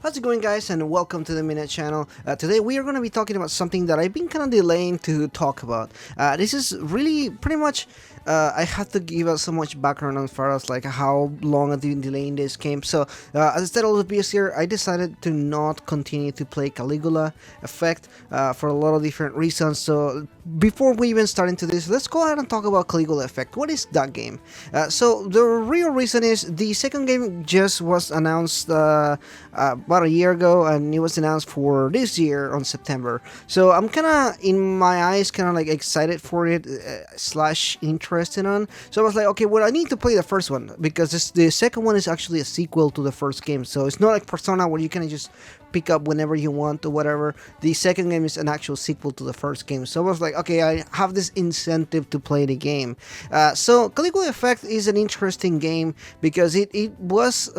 How's it going, guys, and welcome to the Minute channel. Today we are going to be talking about something that I've been kind of delaying to talk about. This is really pretty much I have to give us so much background as far as like how long I've been delaying this game. So as I said all the videos here, I decided to not continue to play Caligula Effect for a lot of different reasons. So before we even start into this, let's go ahead and talk about Caligula Effect. What is that game? So the real reason is the second game just was announced about a year ago, and it was announced for this year on September. So I'm kind of, in my eyes, kind of like excited for it slash interested on. So I was like, okay, well, I need to play the first one because the second one is actually a sequel to the first game. So it's not like Persona where you can just pick up whenever you want or whatever. The second game is an actual sequel to the first game. So I was like, okay, I have this incentive to play the game. So Caligula Effect is an interesting game because it was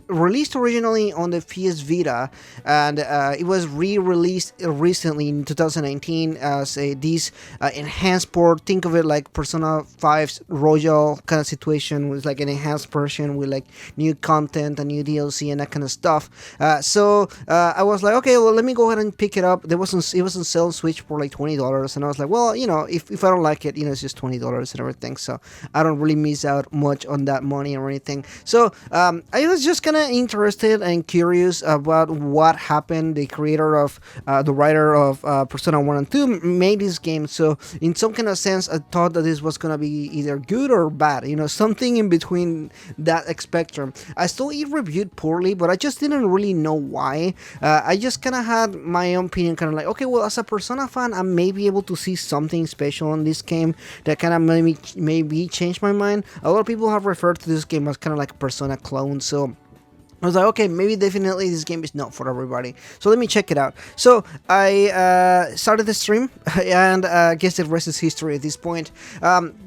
released originally on the PS Vita, and it was re-released recently in 2019 as this enhanced port. Think of it like Persona 5's Royal kind of situation, with like an enhanced version with like new content and new DLC and that kind of stuff. I was like, okay, well, let me go ahead and pick it up. It was on sale on Switch for like $20, and I was like, well, if I don't like it, it's just $20 and everything, so I don't really miss out much on that money or anything. So I was just kind of interested and curious about what happened. The creator of the writer of Persona 1 and 2 made this game, so in some kind of sense I thought that this was gonna be either good or bad, something in between that spectrum. I saw it reviewed poorly, but I just didn't really know why. I just kind of had my own opinion, kind of like, okay, well, as a Persona fan, I may be able to see something special in this game that kind of maybe change my mind. A lot of people have referred to this game as kind of like a Persona clone, so I was like, okay, maybe definitely this game is not for everybody. So let me check it out. So I started the stream, and I guess the rest is history at this point.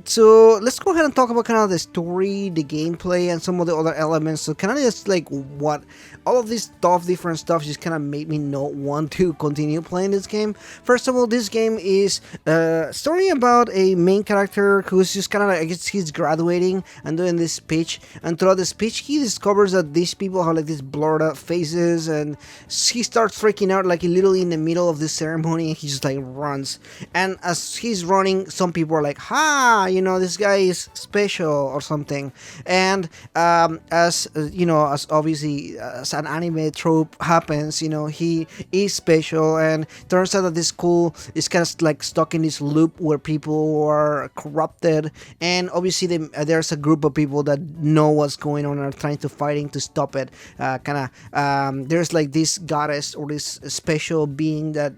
So let's go ahead and talk about kind of the story, the gameplay, and some of the other elements. So kind of just like what all of this stuff, different stuff, just kind of made me not want to continue playing this game. First of all, this game is a story about a main character who's just kind of like, I guess he's graduating and doing this speech, and throughout the speech he discovers that these people have like these blurred out faces, and he starts freaking out like literally in the middle of the ceremony, and he just like runs. And as he's running, some people are like, ha, this guy is special or something. And as as obviously as an anime trope happens, he is special, and turns out that this school is kind of like stuck in this loop where people are corrupted, and obviously there's a group of people that know what's going on and are trying to fighting to stop it. There's like this goddess or this special being that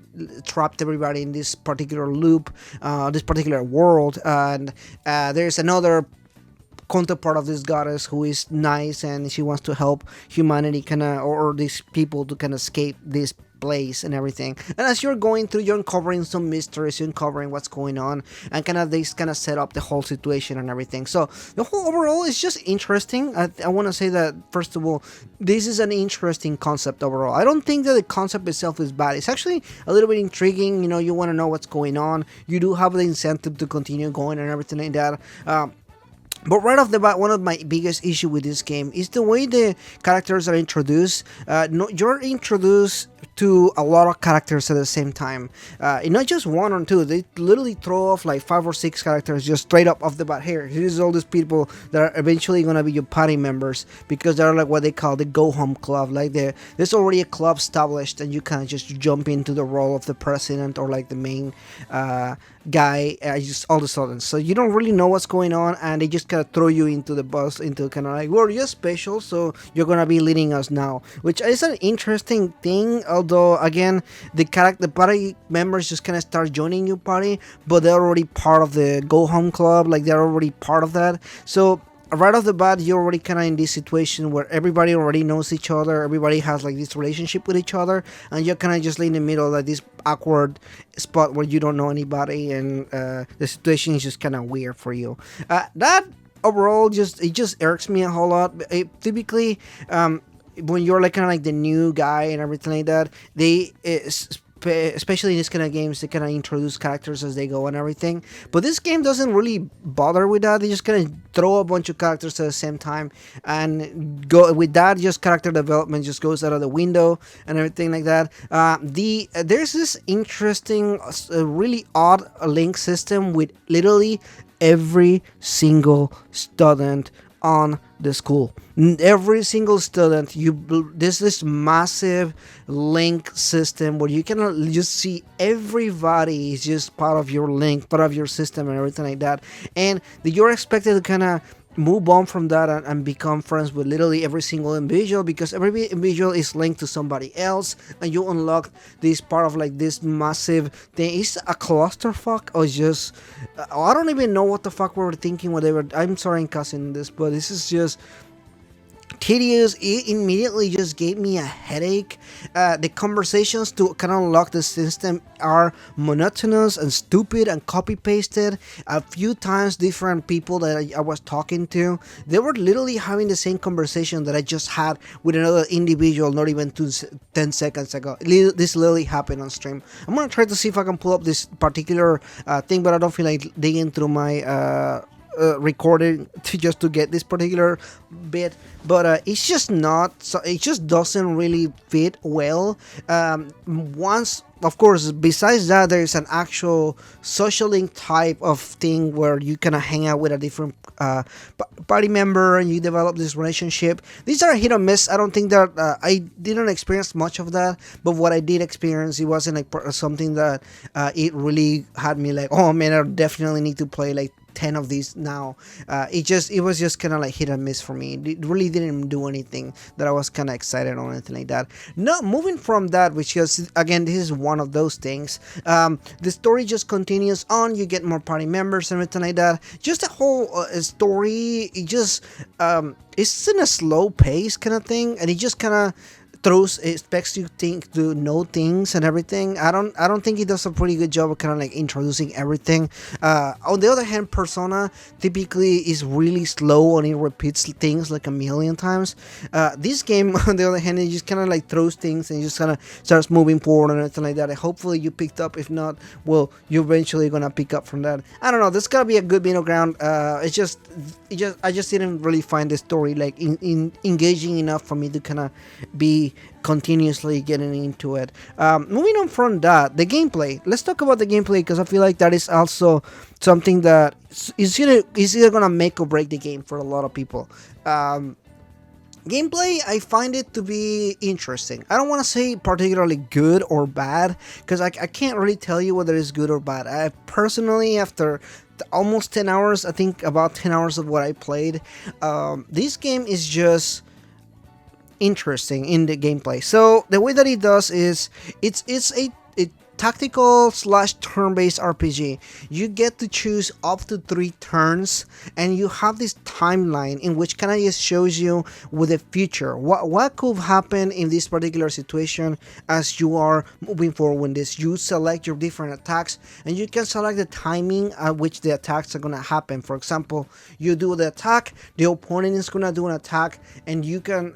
trapped everybody in this particular loop, this particular world, and there's another counterpart of this goddess who is nice, and she wants to help humanity or these people to escape this place and everything. And as you're going through, you're uncovering some mysteries, you're uncovering what's going on, and this set up the whole situation and everything. So the whole overall is just interesting. I want to say that, first of all, this is an interesting concept overall. I don't think that the concept itself is bad. It's actually a little bit intriguing. You want to know what's going on. You do have the incentive to continue going and everything like that. But right off the bat, one of my biggest issue with this game is the way the characters are introduced. You're introduced to a lot of characters at the same time, and not just one or two. They literally throw off like 5 or 6 characters just straight up off the bat. Here's all these people that are eventually gonna be your party members, because they're like what they call the go home club. Like there's already a club established, and you can just jump into the role of the president or like the main guy just all of a sudden. So you don't really know what's going on, and they just kind of throw you into the bus, into kind of like, well, you're special, so you're gonna be leading us now, which is an interesting thing. Although again, the party members just kind of start joining your party, but they're already part of the go home club, like they're already part of that. So right off the bat, you're already kind of in this situation where everybody already knows each other, everybody has like this relationship with each other, and you're kind of just in the middle, like this awkward spot where you don't know anybody, and the situation is just kind of weird for you. That overall it just irks me a whole lot. Typically, when you're like kind of like the new guy and everything like that, they especially in this kind of games, they kind of introduce characters as they go and everything. But this game doesn't really bother with that. They just kind of throw a bunch of characters at the same time, and go with that. Just character development just goes out of the window and everything like that. There's this interesting, really odd link system with literally every single student on the school. Every single student, there's this massive link system where you can just see everybody is just part of your link, part of your system, and everything like that. And you're expected to kind of move on from that and become friends with literally every single individual, because every individual is linked to somebody else, and you unlock this part of like this massive thing. Is a clusterfuck or just I don't even know what the fuck we were thinking, whatever. I'm sorry I'm cussing this, but this is just tedious. It immediately just gave me a headache. The conversations to kind of unlock the system are monotonous and stupid and copy pasted. A few times different people that I was talking to, they were literally having the same conversation that I just had with another individual not even 10 seconds ago. This literally happened on stream. I'm gonna try to see if I can pull up this particular thing, but I don't feel like digging through my recording to get this particular bit. But it's just not, so it just doesn't really fit well. Once, of course, besides that, there is an actual social link type of thing where you kind of hang out with a different party member and you develop this relationship. These are hit or miss. I don't think that I didn't experience much of that, but what I did experience, it wasn't like something that it really had me like, oh man, I definitely need to play like 10 of these now. It was just kind of like hit and miss for me. It really didn't do anything that I was kind of excited or anything like that. No, moving from that, which is again, this is one of those things. The story just continues on. You get more party members and everything like that. Just a whole story. It just it's in a slow pace kind of thing, and it just kind of expects you to know things and everything. I don't think he does a pretty good job of kind of like introducing everything. On the other hand, Persona typically is really slow and it repeats things like a million times. This game, on the other hand, it just kind of like throws things and just kind of starts moving forward and everything like that. And hopefully you picked up. If not, well, you're eventually gonna pick up from that. I don't know. There's gotta be a good middle ground. I just didn't really find the story like engaging enough for me to kind of be continuously getting into it. Moving on from that, the gameplay. Let's talk about the gameplay, because I feel like that is also something that is either gonna make or break the game for a lot of people. Gameplay, I find it to be interesting. I don't want to say particularly good or bad, because I can't really tell you whether it's good or bad. I personally, after almost 10 hours, I think about 10 hours of what I played, this game is just interesting in the gameplay. So the way that it does is it's a tactical slash turn-based RPG. You get to choose up to 3 turns, and you have this timeline in which kind of just shows you with the future what could happen in this particular situation as you are moving forward with this. You select your different attacks, and you can select the timing at which the attacks are going to happen. For example, you do the attack, the opponent is going to do an attack, and you can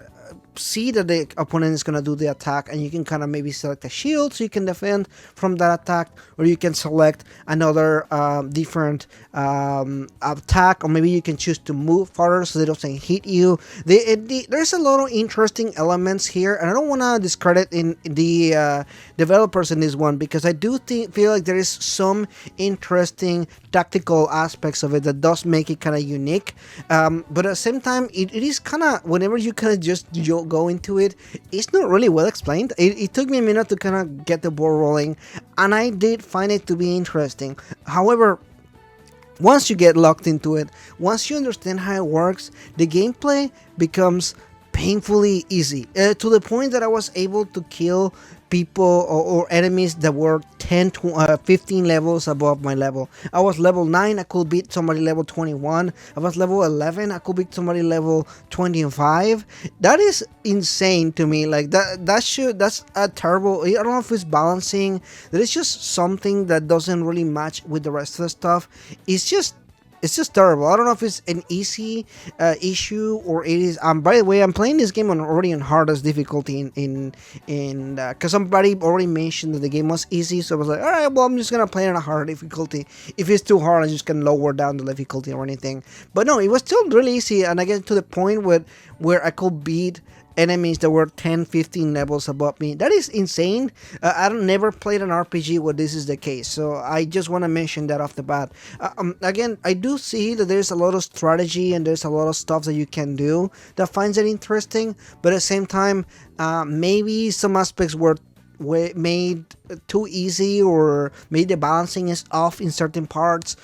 see that the opponent is going to do the attack, and you can kind of maybe select a shield so you can defend from that attack, or you can select another different attack, or maybe you can choose to move farther so they don't hit you. There's a lot of interesting elements here, and I don't want to discredit in the developers in this one, because I do feel like there is some interesting tactical aspects of it that does make it kind of unique, but at the same time it is kind of, whenever you kind of just go into it, it's not really well explained. It took me a minute to kind of get the ball rolling, and I did find it to be interesting. However, once you get locked into it, once you understand how it works, the gameplay becomes painfully easy, to the point that I was able to kill people or enemies that were 10 to 15 levels above my level. I was level 9, I could beat somebody level 21. I was level 11, I could beat somebody level 25. That is insane to me. Like that's a terrible, I don't know if it's balancing. There is just something that doesn't really match with the rest of the stuff. It's just terrible. I don't know if it's an easy issue or it is. By the way, I'm playing this game on already on hardest difficulty in because somebody already mentioned that the game was easy, so I was like, all right, well, I'm just gonna play it on a hard difficulty. If it's too hard, I'm just gonna lower down the difficulty or anything. But no, it was still really easy, and I get to the point where I could beat enemies that were 10 15 levels above me. That is insane. I don't never played an RPG where this is the case, so I just want to mention that off the bat. Again, I do see that there's a lot of strategy and there's a lot of stuff that you can do that finds it interesting, but at the same time, maybe some aspects were made too easy, or maybe the balancing is off in certain parts.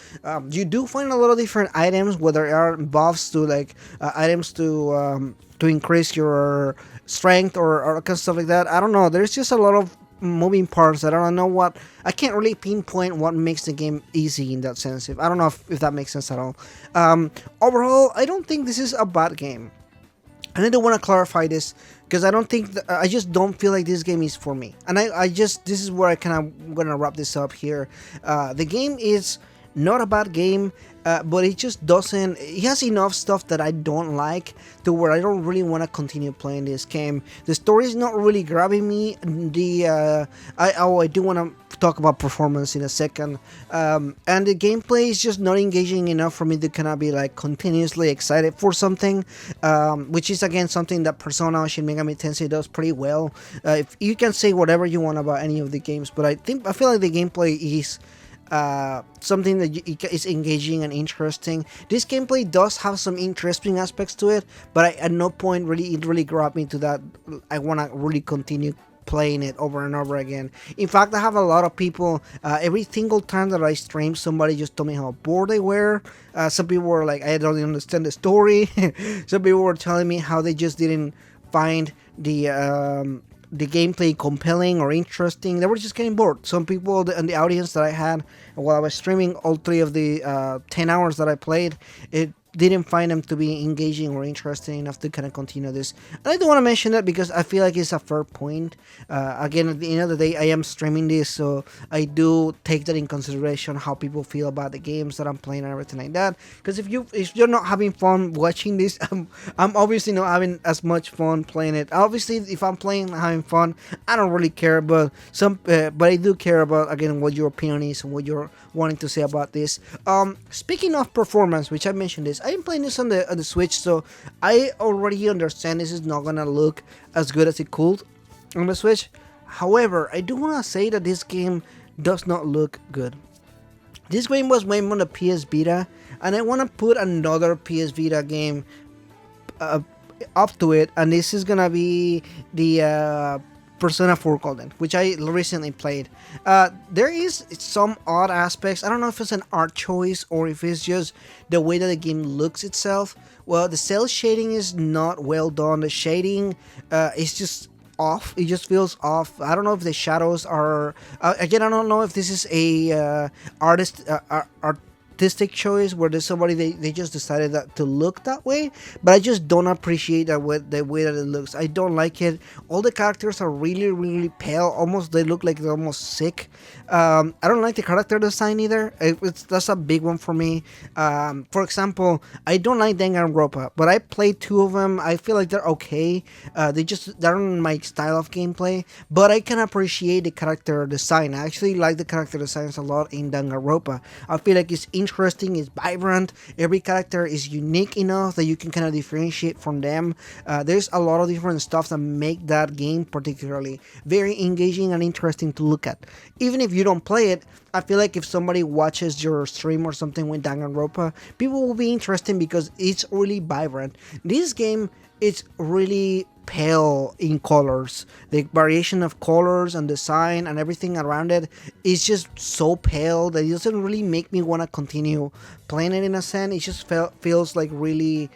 You do find a lot of different items, whether they are buffs to like items to increase your strength or kind of stuff like that. I don't know. There's just a lot of moving parts that I don't know what. I can't really pinpoint what makes the game easy in that sense. I don't know if that makes sense at all. Overall, I don't think this is a bad game. And I don't want to clarify this because I don't think I just don't feel like this game is for me. And I just this is where I kind of gonna wrap this up here. The game is not a bad game, but it just doesn't. It has enough stuff that I don't like to where I don't really want to continue playing this game. The story is not really grabbing me. I do want to talk about performance in a second, and the gameplay is just not engaging enough for me to kind of be like continuously excited for something, which is again something that Persona or Shin Megami Tensei does pretty well. If you can say whatever you want about any of the games, but I feel like the gameplay is something that is engaging and interesting. This gameplay does have some interesting aspects to it, but at no point it really grabbed me to that I want to really continue playing it over and over again. In fact, I have a lot of people, every single time that I stream, somebody just told me how bored they were. Some people were like, I don't understand the story. Some people were telling me how they just didn't find the gameplay compelling or interesting. They were just getting bored. Some people in the audience that I had while I was streaming all 3 of the 10 hours that I played, it didn't find them to be engaging or interesting enough to kind of continue this. And I do want to mention that because I feel like it's a fair point. Again, at the end of the day, I am streaming this, so I do take that in consideration, how people feel about the games that I'm playing and everything like that. Because if you're not having fun watching this, I'm obviously not having as much fun playing it. Obviously, if I'm playing and having fun, I don't really care, but I do care about, again, what your opinion is and what you're wanting to say about this. Speaking of performance, which I mentioned this, I'm playing this on the Switch, so I already understand this is not gonna look as good as it could on the Switch. However, I do want to say that this game does not look good. This game was made on the PS Vita, and I want to put another PS Vita game up to it, and this is gonna be the Persona 4 Golden, which I recently played. There is some odd aspects. I don't know if it's an art choice or if it's just the way that the game looks itself. Well, the cell shading is not well done. The shading is just off. It just feels off. I don't know if the shadows are again, I don't know if this is a artistic choice where there's somebody they just decided that to look that way, but I just don't appreciate the way that it looks. I don't like it. All the characters are really pale. Almost they look like they're almost sick. I don't like the character design either. That's a big one for me. For example, I don't like Danganronpa, but I played 2 of them. I feel like they're okay. They're not my style of gameplay, but I can appreciate the character design. I actually like the character designs a lot in Danganronpa. I feel like it's interesting, it's vibrant. Every character is unique enough that you can kind of differentiate from them. There's a lot of different stuff that make that game particularly very engaging and interesting to look at. Even if you don't play it, I feel like if somebody watches your stream or something with Danganronpa, people will be interested because it's really vibrant. This game, it's really pale in colors. The variation of colors and design and everything around it is just so pale that it doesn't really make me want to continue playing it in a sense. It just feels like really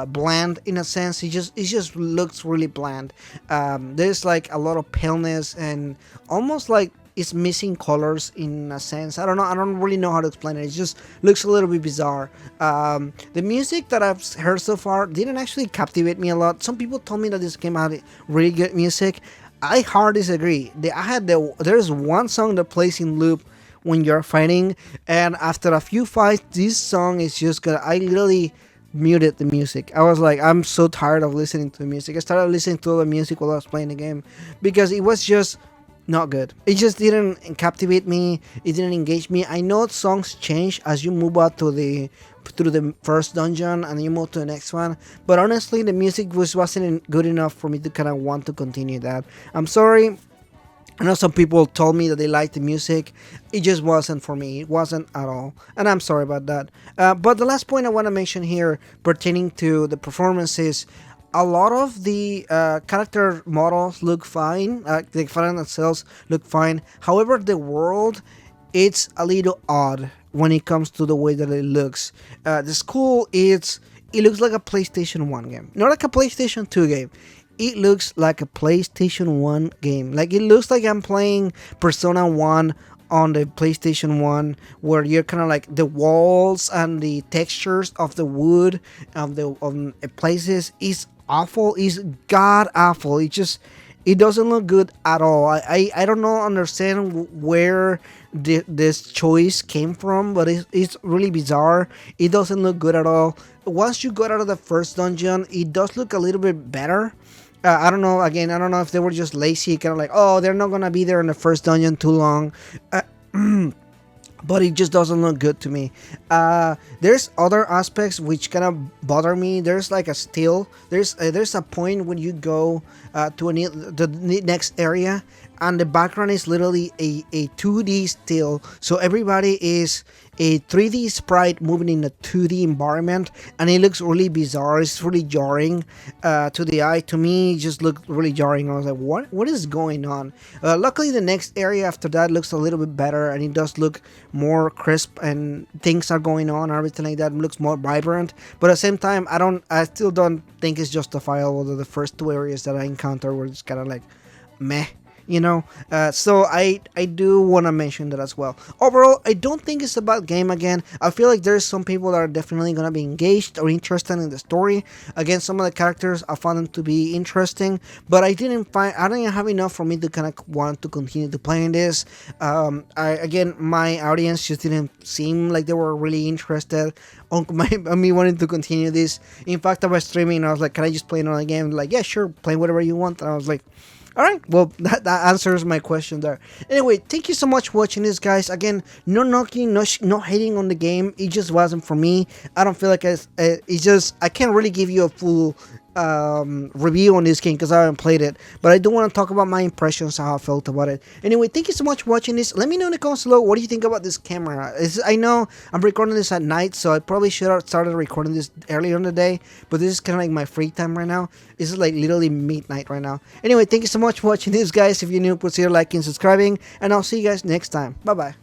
bland in a sense. It just looks really bland. There's like a lot of paleness and almost like it's missing colors in a sense. I don't really know how to explain it. It just looks a little bit bizarre. The music that I've heard so far didn't actually captivate me a lot. Some people told me that this game had really good music. I hard disagree. There's one song that plays in loop when you're fighting, and after a few fights, this song is just gonna. I literally muted the music. I was like, I'm so tired of listening to the music. I started listening to the music while I was playing the game because it was just not good. It just didn't captivate me. It didn't engage me. I know songs change as you move out to the through the first dungeon and you move to the next one, but honestly the music wasn't good enough for me to kind of want to continue that. I'm sorry. I know some people told me that they liked the music. It just wasn't for me. It wasn't at all. And I'm sorry about that. But the last point I want to mention here pertaining to the performances, a lot of the character models look fine. The characters themselves look fine. However, the world, it's a little odd when it comes to the way that it looks. The school, it looks like a PlayStation 1 game. Not like a PlayStation 2 game. It looks like a PlayStation 1 game. Like, it looks like I'm playing Persona 1 on the PlayStation 1, where you're kind of like the walls and the textures of the wood of the places is awful. Is god awful. It doesn't look good at all. I don't know, understand where this choice came from, but it's really bizarre. It doesn't look good at all. Once you got out of the first dungeon, it does look a little bit better. I don't know. Again, I don't know if they were just lazy, kind of like, oh, they're not gonna be there in the first dungeon too long. But it just doesn't look good to me. There's other aspects which kind of bother me. There's like a still. There's a point when you go to the next area, and the background is literally a 2D still. So everybody is a 3D sprite moving in a 2D environment, and it looks really bizarre. It's really jarring to the eye. To me, it just looked really jarring. I was like, what is going on? Luckily, the next area after that looks a little bit better, and it does look more crisp, and things are going on, everything like that. It looks more vibrant. But at the same time, I still don't think it's justifiable that the first two areas that I encountered were just kind of like meh. So I do want to mention that as well. Overall, I don't think it's a bad game. Again, I feel like there's some people that are definitely going to be engaged or interested in the story. Again, some of the characters I found them to be interesting, but I didn't have enough for me to kind of want to continue to playing this. My audience just didn't seem like they were really interested on me wanting to continue this. In fact, I was streaming and I was like, can I just play another game? Like, yeah, sure, play whatever you want. And I was like, all right, well, that answers my question there. Anyway, thank you so much for watching this, guys. Again, no knocking, no hating on the game. It just wasn't for me. I don't feel like I can't really give you a full review on this game because I haven't played it, but I do want to talk about my impressions, how I felt about it. Anyway, thank you so much for watching this. Let me know in the comments below, what do you think about this camera? I know I'm recording this at night, so I probably should have started recording this earlier in the day, but this is kind of like my free time right now. This is like literally midnight right now. Anyway, thank you so much for watching this, guys. If you're new, consider liking and subscribing, and I'll see you guys next time. Bye bye.